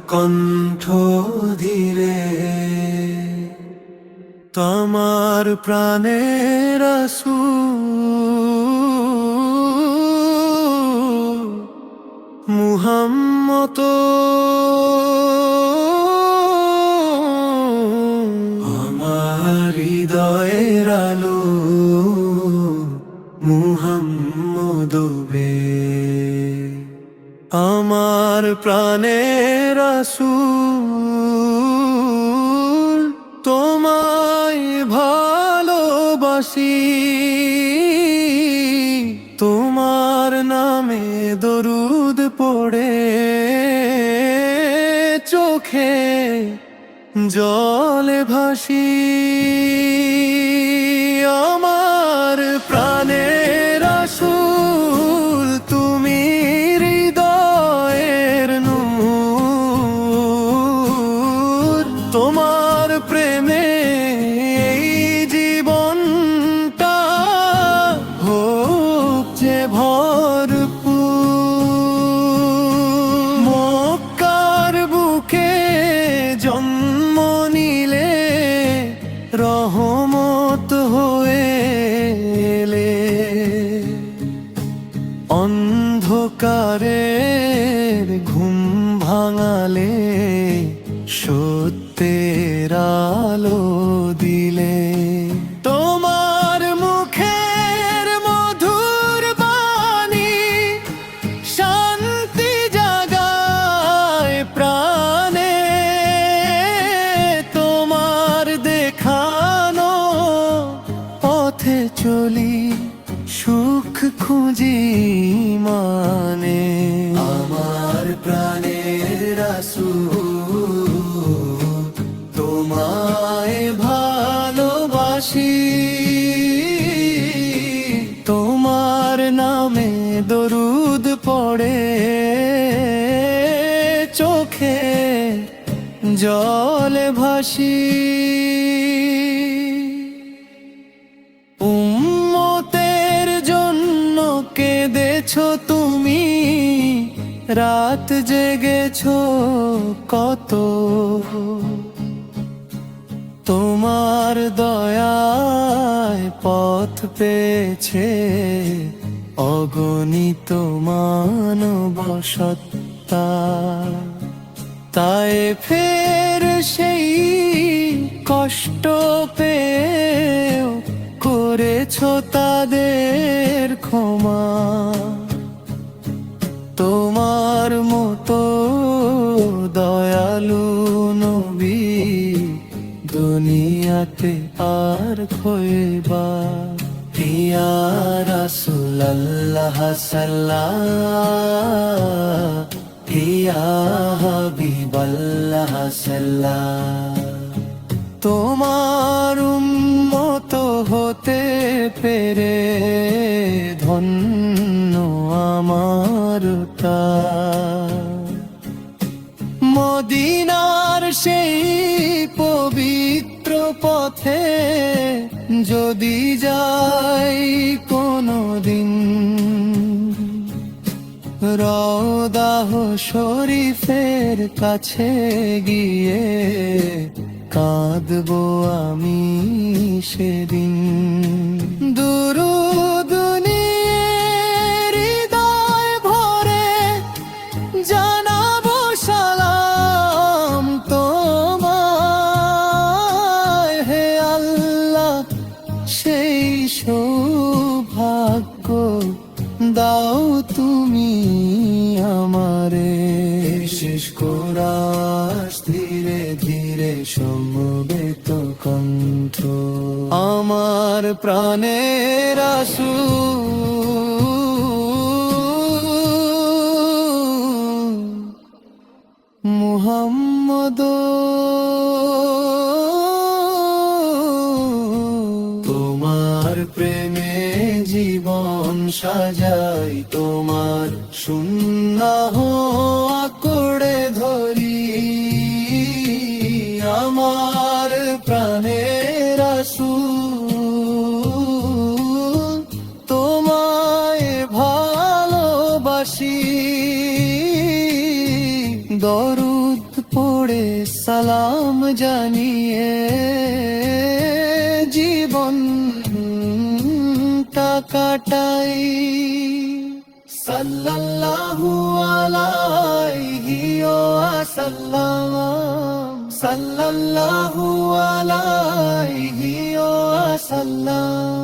কণ্ঠ ধীরে তোমার প্রাণের রাসূল মুহাম্মদ আমার হৃদয়ের আলো মুহাম্মদ আমার প্রাণের রাসূল তোমায় ভালোবাসি তোমার নামে দরুদ পড়ে চোখে জলে ভাসি আমার প্রাণের রাসূল তুমি হৃদয়ের নূর তোমার প্রেমে এই জীবনটা হোক যে ভরপুর মক্কার বুকে জন্ম নিলে রহমত হয়ে এলে অন্ধকারের ঘুম ভাঙালে সত্যের আলো দিলে তোমার মুখের মধুর বাণী শান্তি জাগায় প্রাণে তোমার দেখানো পথে চলি সুখ খুঁজি মানে আমার প্রাণের রাসূল তোমায় ভালোবাসি তোমার নামে দরুদ পড়ে চোখে জলে ভাসি উম্মতের জন্য কেঁদেছো তুমি রাত জেগেছো কত তোমার দয়ায় পথ পেয়েছে অগণিত মানব সত্তা তাই ফের সেই কষ্ট পেয়েও করেছো তাদের ক্ষমা তোমার মতো দয়ালু নবী দুনিয়াতে আর খোয়েবা ইয়া রাসূলুল্লাহ সাল্লাল্লাহু ইয়া হাবিবাল্লাহ সাল্লাল্লাহু তোমার উম্মত হতে পেরে ধন্য আমারটা মদিনার সেই পবিত্র পথে যদি যাই কোনদিন রওদাহ শরীফের কাছে গিয়ে কাঁদবো আমি সেদিন দুরূদ নিয়ে হৃদয় ভরে জানাবো সালাম তোমায় হে আল্লাহ সেই সৌভাগ্য দাও তুমি আমারে শেষ কোরাস ধীরে ধীরে সমবেত কণ্ঠ আমার প্রাণের রাসূল মুহাম্মদ তোমার প্রেমে জীবন সাজাই তোমার সুন্নাহ আঁকড়ে ধরি আমার প্রাণের রাসূল তোমায় ভালোবাসি দরুদ দরুদ পড়ে সালাম জানিয়ে জীবন কাটাই। সাল্লাল্লাহু আলাইহি ওয়াসাল্লাম, সাল্লাল্লাহু আলাইহি ওয়াসাল্লাম।